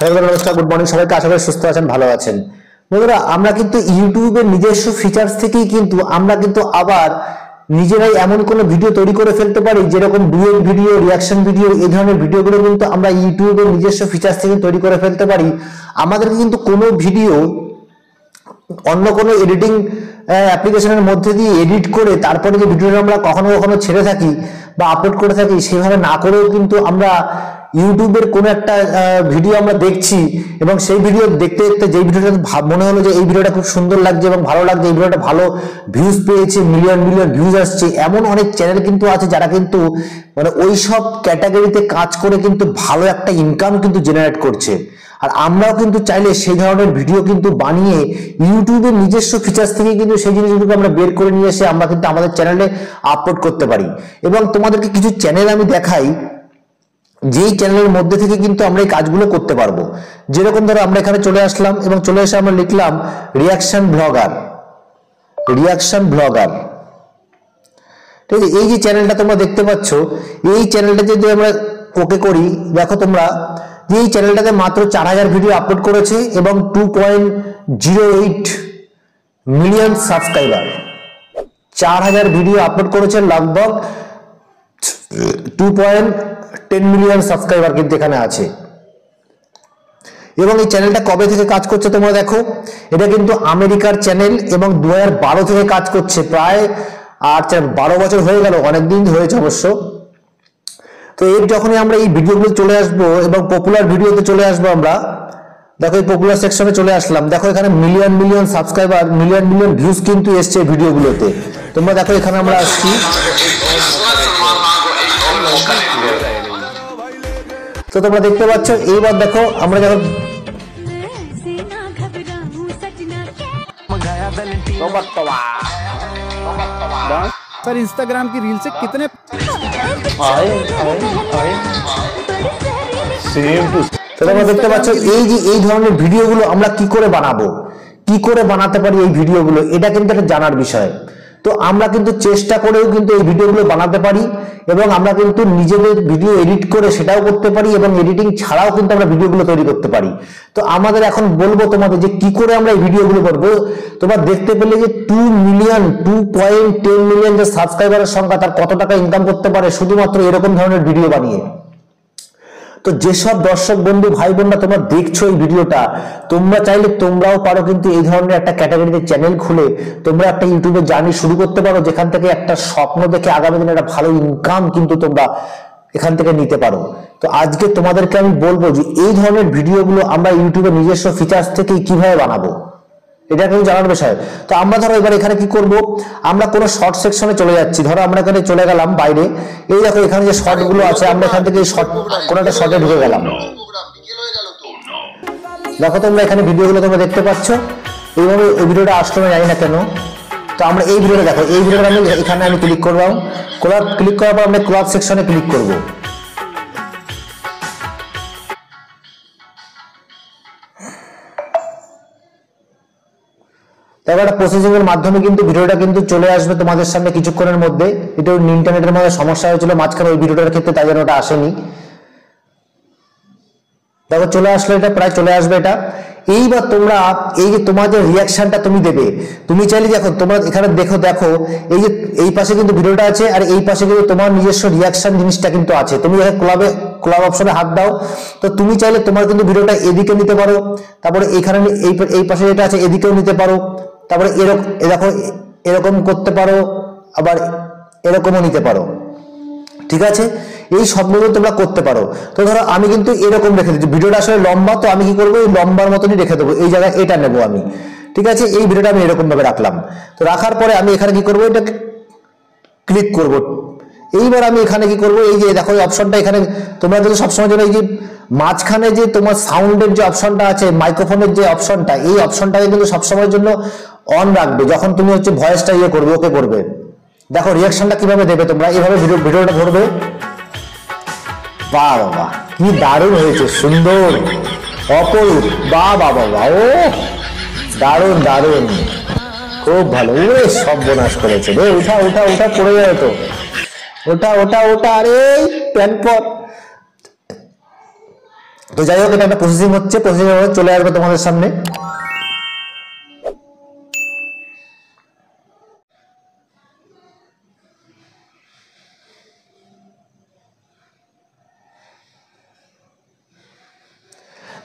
সবাইকে নমস্কার, good morning সবাইকে। আশা করি সুস্থ আছেন, ভালো আছেন। বন্ধুরা, আমরা কিন্তু ইউটিউবের নিজস্ব ফিচার্স থেকেই কিন্তু আমরা কিন্তু আবার নিজেরাই এমন কোনো ভিডিও তৈরি করে ফেলতে পারি, যেরকম ডুয়েট ভিডিও, রিয়াকশন ভিডিও, এই ধরনের ভিডিওগুলো কিন্তু আমরা ইউটিউবের নিজস্ব ফিচার্স থেকে তৈরি করে ফেলতে পারি। আমাদেরকে কিন্তু কোনো ভিডিও অন্য কোনো এডিটিং অ্যাপ্লিকেশনের মধ্যে দিয়ে এডিট করে তারপরে যে ভিডিওটা আমরা কখনো কখনো ছেড়ে থাকি বা আপলোড করে থাকি, সেভাবে না করেও কিন্তু আমরা ইউটিউবের কোনো একটা ভিডিও আমরা দেখছি এবং সেই ভিডিও দেখতে দেখতে যে ভিডিওটা মনে হলো যে এই ভিডিওটা খুব সুন্দর লাগছে এবং ভালো লাগছে, এই ভিডিওটা ভালো ভিউজ পেয়েছে, মিলিয়ন মিলিয়ন ভিউজ আসছে, এমন অনেক চ্যানেল কিন্তু আছে যারা কিন্তু মানে ওই সব ক্যাটাগরিতে কাজ করে কিন্তু ভালো একটা ইনকাম কিন্তু জেনারেট করছে। আর আমরাও কিন্তু চাইলে সেই ধরনের ভিডিও কিন্তু বানিয়ে ইউটিউবের নিজস্ব ফিচার্স থেকে কিন্তু সেই জিনিসগুলোকে আমরা বের করে নিয়ে এসে আমরা কিন্তু আমাদের চ্যানেলে আপলোড করতে পারি। এবং তোমাদেরকে কিছু চ্যানেল আমি দেখাই, যেই চ্যানেলের মধ্যে থেকে কিন্তু আমরা এই কাজগুলো করতে পারবো। যেরকম ধরো আমরা এখানে চলে আসলাম এবং চলে এসে আমরা লিখলাম রিয়াকশন ব্লগার। ঠিক আছে, এই যে চ্যানেলটা তোমরা দেখতে পাচ্ছ, এই চ্যানেলটা যদি আমরা ওকে করি, দেখো তোমরা যে এই চ্যানেলটাতে মাত্র 4000 ভিডিও আপলোড করেছে এবং 2.08 মিলিয়ন সাবস্ক্রাইবার। 4000 ভিডিও আপলোড করেছে, লগভগ 2.10 মিলিয়ন সাবস্ক্রাইবার কিন্তু এখানে আছে। এবং এই চ্যানেলটা কবে থেকে কাজ করছে তোমরা দেখো, এটা কিন্তু আমেরিকার চ্যানেল এবং 2012 থেকে কাজ করছে, প্রায় 12 বছর হয়ে গেল, অনেকদিন হয়েছে অবশ্য। তো এর যখনই আমরা এই ভিডিওগুলো চলে আসবো এবং পপুলার ভিডিওতে চলে আসবো, আমরা দেখো এই পপুলার সেকশনে চলে আসলাম, দেখো এখানে million million subscriber, million million views কিন্তু এসছে ভিডিওগুলোতে। তোমরা দেখো এখানে আমরা আসছি, তো তোমরা দেখতে পাচ্ছ। এইবার দেখো আমরা যখন सर इंस्टाग्राम की रील से कितने তোমরা দেখতে পাচ্ছ এই যে এই ধরনের ভিডিওগুলো আমরা কি করে বানাবো, কি করে বানাতে পারি এই ভিডিওগুলো, এটা কিন্তু একটা জানার বিষয়। তো আমরা কিন্তু চেষ্টা করেও কিন্তু এই ভিডিওগুলো বানাতে পারি এবং আমরা কিন্তু নিজেদের ভিডিও এডিট করে সেটাও করতে পারি এবং এডিটিং ছাড়াও কিন্তু আমরা ভিডিওগুলো তৈরি করতে পারি। তো আমাদের এখন বলবো তোমাদের যে কি করে আমরা এই ভিডিওগুলো করবো। তোমরা দেখতে পেলে যে 2.10 মিলিয়ন যে সাবস্ক্রাইবারের সংখ্যা, তার কত টাকা ইনকাম করতে পারে শুধুমাত্র এরকম ধরনের ভিডিও বানিয়ে। তো যেসব দর্শক বন্ধু ভাই বোনরা তোমরা দেখছো এই ভিডিওটা, তোমরা চাইলে তোমরাও পারো কিন্তু এই ধরনের একটা ক্যাটাগরিতে চ্যানেল খুলে তোমরা একটা ইউটিউবে জার্নি শুরু করতে পারো, যেখান থেকে একটা স্বপ্ন দেখে আগামী দিনে একটা ভালো ইনকাম কিন্তু তোমরা এখান থেকে নিতে পারো। তো আজকে তোমাদেরকে আমি বলবো যে এই ধরনের ভিডিওগুলো আমরা ইউটিউবের নিজস্ব ফিচার্স থেকে কিভাবে বানাবো, এটা কিন্তু জানার বিষয়। তো আমরা ধরো এবার এখানে কি করব, আমরা কোনো শর্ট সেকশনে চলে যাচ্ছি। ধরো আমরা এখানে চলে গেলাম বাইরে, এই দেখো এখানে যে শর্ট গুলো আছে, আমরা এখান থেকে কোনো একটা শর্টে ঢুকে গেলাম। দেখো তোমরা এখানে ভিডিওগুলো তোমরা দেখতে পাচ্ছ, এইভাবে এই ভিডিওটা আসলো না জানি না কেন। তো আমরা এই ভিডিওটা দেখো, এই ভিডিওটা আমি এখানে আমি ক্লিক করলাম, ক্লিক করার পর আমরা ক্লাব সেকশনে ক্লিক করব। তারপর একটা প্রসেসিং এর মাধ্যমে কিন্তু ভিডিওটা কিন্তু চলে আসবে তোমাদের সামনে কিছুক্ষণের মধ্যে। এটা ইন্টারনেটের মধ্যে সমস্যা হয়েছিল মাঝখানে ওই ভিডিওটার ক্ষেত্রে, তাই জন্য ওটা আসেনি। দেখো চলে আসলো, এটা প্রায় চলে আসবে এটা। এইবার তোমরা এই যে তোমার যে রিয়াকশনটা তুমি দেবে, তুমি চাইলে দেখো তোমরা এখানে দেখো এই যে এই পাশে কিন্তু ভিডিওটা আছে আর এই পাশে কিন্তু তোমার নিজস্ব রিয়াকশন জিনিসটা কিন্তু আছে। তুমি এখানে ক্লাব অপশনে হাত দাও, তো তুমি চাইলে তোমার কিন্তু ভিডিওটা এদিকে নিতে পারো, তারপরে এখানে এই পাশে যেটা আছে এদিকেও নিতে পারো, তারপরে এরকম দেখো এরকম করতে পারো, আবার এরকমও নিতে পারো। ঠিক আছে, এই সবগুলো তোমরা করতে পারো। তো ধরো আমি কিন্তু এরকম রেখে দিচ্ছি, ভিডিওটা আসলে লম্বা, তো আমি কি করবো এই লম্বার মতনই রেখে দেবো, এই জায়গায় এটা নেবো আমি। ঠিক আছে, এই ভিডিওটা আমি এরকম ভাবে রাখলাম। তো রাখার পরে আমি এখানে কি করবো, এটাকে ক্লিক করব। এইবার আমি এখানে কি করব, এই যে দেখো এই অপশনটা এখানে তোমরা যদি সবসময় জন্য এই যে মাঝখানে যে তোমার সাউন্ডের যে অপশনটা আছে, মাইক্রোফোনের যে অপশনটা, এই অপশনটাকে কিন্তু সবসময়ের জন্য অন রাখবে যখন তুমি হচ্ছে ভয়েসটা করবে, ওকে করবে। দেখো রিয়াকশনটা কিভাবে দেবে, তোমরা এইভাবে ভিডিওটা ধরবে। বাহ বাবা, কি দারুণ হয়েছে, সুন্দর, অপরূপ, বাহ বাহ বাহ, ও দারুণ দারুণ, খুব ভালো। ওরে সর্বনাশ করেছে রে, ওঠা ওঠা ওঠা পড়ে যায় তো, ওটা ওটা ওটা, আরে প্যান পর। তো যাই হোক, এটা একটা প্রসেসিং হচ্ছে, প্রসেসিং হয়ে চলে আসবে তোমাদের সামনে।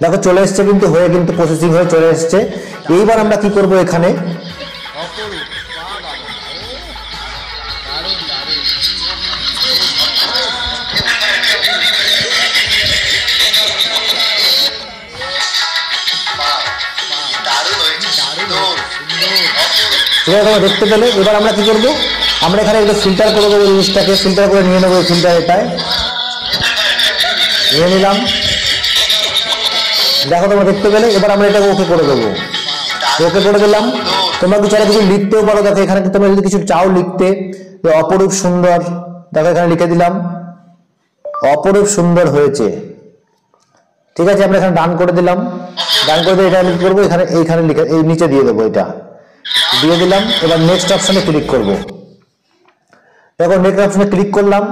দেখো চলে এসছে কিন্তু, হয়ে কিন্তু প্রসেসিং হয়ে চলে এসছে। এইবার আমরা কি করব, এখানে তোমরা দেখতে পেলে। এবার আমরা কি করব, আমরা এখানে একটু ফিল্টার করে দেবো, জিনিসটাকে ফিল্টার করে নিয়ে নেবো। ফিল্টার এটাই নিয়ে নিলাম, দেখো তোমরা দেখতে পেলে। এবার আমরা এটাকে ওকে করে দেবো, ওকে করে দিলাম। তোমরা কি চাইলে কিছু লিখতেও পারো, দেখো এখানে তোমরা যদি কিছু চাও লিখতে, অপরূপ সুন্দর, দেখো এখানে লিখে দিলাম অপরূপ সুন্দর হয়েছে। ঠিক আছে, আমরা এখানে ডান করে দিলাম। ডান করে দিয়ে এটা আমি করবো, এখানে এইখানে লিখে এই নিচে দিয়ে দেবো, এটা দিয়ে দিলাম। এবার নেক্সট অপশনে ক্লিক করব। দেখো নেক্সট অপশনে ক্লিক করলাম।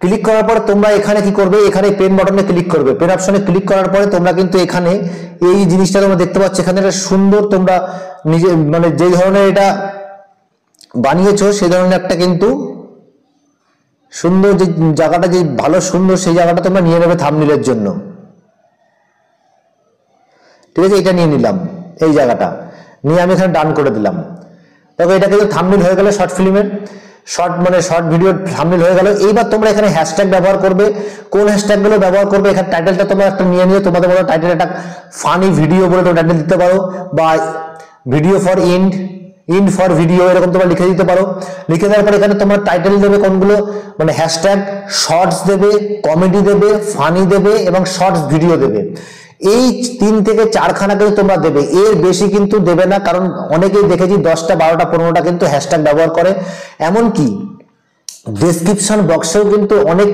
ক্লিক করার পরে তোমরা এখানে কি করবে, এখানে পেন বাটনে ক্লিক করবে। পেন অপশনে ক্লিক করার পরে তোমরা কিন্তু এখানে এই জিনিসটা তোমরা দেখতে পাচ্ছ, এখানে একটা সুন্দর তোমরা নিজে মানে যে ধরনের এটা বানিয়েছো সেই ধরনের একটা কিন্তু সুন্দর যে জায়গাটা, যে ভালো সুন্দর সেই জায়গাটা তোমরা নিয়ে নেবে থাম্বনেইলের জন্য। ঠিক আছে, এটা নিয়ে নিলাম, এই জায়গাটা নিয়ে আমি এখানে ডান করে দিলাম। দেখো এটা কিন্তু থাম্বনেইল হয়ে গেল শর্ট ফিল্মের, শর্ট ভিডিও থাম্বনেইল হয়ে গেল। এইবার তোমরা এখানে হ্যাশট্যাগ ব্যবহার করবে। কোন হ্যাশট্যাগ গুলো ব্যবহার করবে, এখানে টাইটেলটা তোমরা একটা নিয়ে নিও। তোমাদের বলো টাইটেল একটা ফানি ভিডিও বলে তোমরা টাইটেল দিতে পারো, বা ভিডিও ফর ইন্ড ফর ভিডিও, এরকম তোমরা লিখে দিতে পারো। লিখে দেওয়ার পরে এখানে তোমরা টাইটেল দেবে কোনগুলো, মানে হ্যাশট্যাগ শর্টস দেবে, কমেডি দেবে, ফানি দেবে এবং শর্টস ভিডিও দেবে। এই 3 থেকে 4 খানা কিন্তু তোমরা দেবে, এর বেশি কিন্তু দেবে না। কারণ অনেকেই দেখেছি 10টা 12টা 15টা কিন্তু হ্যাশট্যাগ ব্যবহার করে। এমনকি ডেসক্রিপশন বক্সেও কিন্তু অনেক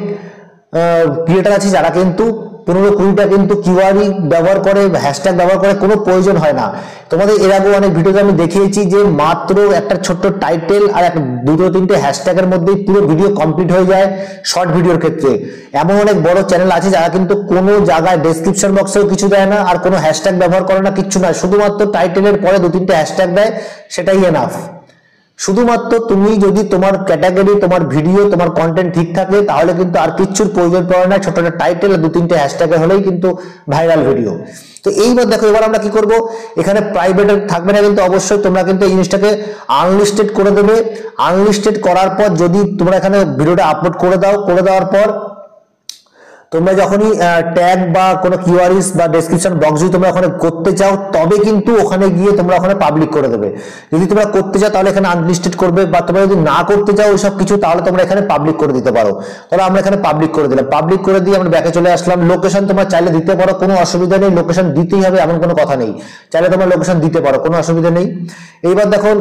ক্রিয়েটার আছে যারা কিন্তু 15-20টা কিন্তু কিওয়ার্ড ব্যবহার করে, হ্যাশট্যাগ ব্যবহার করে, কোনো প্রয়োজন হয় না। তোমাদের এর আগে অনেক ভিডিওতে আমি দেখিয়েছি যে মাত্র একটা ছোট্ট টাইটেল আর 2-3টে হ্যাশট্যাগের মধ্যেই পুরো ভিডিও কমপ্লিট হয়ে যায় শর্ট ভিডিওর ক্ষেত্রে। এমন অনেক বড় চ্যানেল আছে যারা কিন্তু কোনো জায়গায় ডেসক্রিপশন বক্সেও কিছু দেয় না, আর কোনো হ্যাশট্যাগ ব্যবহার করে না, কিচ্ছু না, শুধুমাত্র টাইটেলের পরে 2-3টে হ্যাশট্যাগ দেয়, সেটাই এনাফ। শুধুমাত্র তুমি যদি তোমার ক্যাটাগরি, তোমার ভিডিও, তোমার কন্টেন্ট ঠিক থাকে, তাহলে কিন্তু আর কিচ্ছুর প্রয়োজন পড়ে না। ছোট একটা টাইটেল আর 2-3টে হ্যাশট্যাগে হলেই কিন্তু ভাইরাল ভিডিও। তো এইবার দেখো, এবার আমরা কি করব, এখানে প্রাইভেট থাকবে না কিন্তু অবশ্যই তোমরা কিন্তু এই জিনিসটাকে আনলিস্টেড করে দেবে। আনলিস্টেড করার পর যদি তোমরা এখানে ভিডিওটা আপলোড করে দাও, করে দেওয়ার পর তোমরা যখনই ট্যাগ বা কোনো কিওয়ার্ডস বা ডেসক্রিপশন বক্স যদি তোমরা ওখানে করতে চাও, তবে কিন্তু ওখানে গিয়ে তোমরা ওখানে পাবলিক করে দেবে। যদি তোমরা করতে চাও তাহলে এখানে আনলিস্টেড করবে, বা তোমরা যদি না করতে চাও ওইসব কিছু, তাহলে তোমরা এখানে পাবলিক করে দিতে পারো। তাহলে আমরা এখানে পাবলিক করে দিলাম। পাবলিক করে দিয়ে আমরা ব্যাকে চলে আসলাম। লোকেশন তোমরা চাইলে দিতে পারো, কোনো অসুবিধা নেই। লোকেশন দিতেই হবে এমন কোনো কথা নেই, চাইলে তোমরা লোকেশন দিতে পারো, কোনো অসুবিধা নেই। এইবার দেখো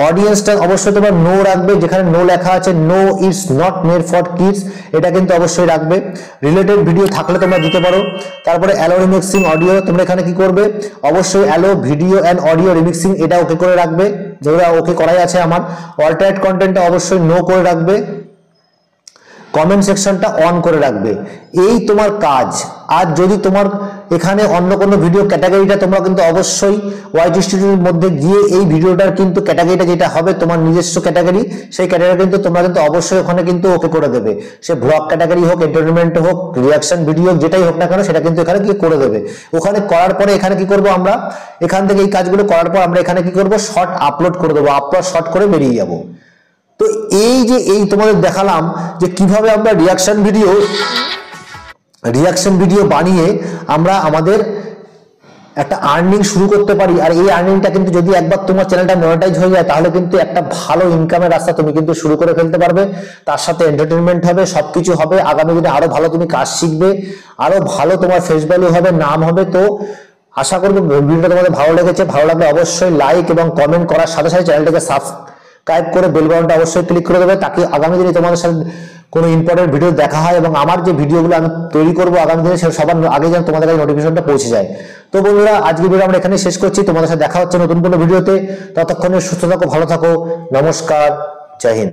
অডিয়েন্সটা অবশ্যই তোমরা নো রাখবে, যেখানে নো লেখা আছে, no it's not made for kids, এটা কিন্তু অবশ্যই রাখবে। রিলেটেড ভিডিও থাকলে তোমরা দিতে পারো। তারপরে অ্যালো রিমিক্সিং অডিও, তোমরা এখানে কি করবে, অবশ্যই allow video and audio remixing এটা ওকে করে রাখবে, যেটা ওকে করাই আছে আমার। অল্টারনেট কন্টেন্টটা অবশ্যই নো করে রাখবে। কমেন্ট সেকশনটা অন করে রাখবে। এই তোমার কাজ। আর যদি তোমার এখানে অন্য কোনো ভিডিও ক্যাটাগরিটা, তোমরা কিন্তু অবশ্যই ওয়াইটি স্টুডিওর মধ্যে গিয়ে এই ভিডিওটার কিন্তু ক্যাটাগরিটা যেটা হবে তোমার নিজস্ব ক্যাটাগরি, সেই ক্যাটাগরি কিন্তু তোমরা কিন্তু অবশ্যই ওখানে কিন্তু ওকে করে দেবে। সে ব্লগ ক্যাটাগরি হোক, এন্টারটেনমেন্ট হোক, রিয়াকশন ভিডিও, যেটাই হোক না কেন, সেটা কিন্তু এখানে গিয়ে করে দেবে। ওখানে করার পরে এখানে কি করব আমরা, এখান থেকে এই কাজগুলো করার পর আমরা এখানে কি করব, শর্ট আপলোড করে দেবো। আপলোড শর্ট করে বেরিয়ে যাব। তো এই যে তোমাদের দেখালাম যে কিভাবে আমরা রিয়াকশন ভিডিও বানিয়ে আমরা আমাদের একটা আর্নিং শুরু করতে পারি। আর এই আর্নিংটা কিন্তু যদি একবার তোমার চ্যানেলটা মনিটাইজ হয়ে যায়, তাহলে কিন্তু একটা ভালো ইনকামের রাস্তা তুমি কিন্তু শুরু করে ফেলতে পারবে। তার সাথে এন্টারটেনমেন্ট হবে, সবকিছু হবে। আগামী দিনে আরো ভালো তুমি কাজ শিখবে, আরো ভালো তোমার ফেস ভ্যালু হবে, নাম হবে। তো আশা করবো ভিডিওটা তোমাদের ভালো লেগেছে। ভালো লাগলে অবশ্যই লাইক এবং কমেন্ট করার সাথে সাথে চ্যানেলটাকে সাবস্ক্রাইব করে বেল বাটনটা অবশ্যই ক্লিক করে দেবে, তাকে আগামী দিনে তোমাদের সাথে কোনো ইম্পর্টেন্ট ভিডিও দেখা হয় এবং আমার যে ভিডিওগুলো আমি তৈরি করবো আগামী দিনে সে সবার আগে যেন তোমাদের কাছে নোটিফিকেশনটা পৌঁছে যায়। তো বন্ধুরা, আজকে ভিডিও আমরা এখানে শেষ করছি। তোমাদের সাথে দেখা হচ্ছে নতুন কোনো ভিডিওতে। ততক্ষণে সুস্থ থাকো, ভালো থাকো। নমস্কার, জয় হিন্দ।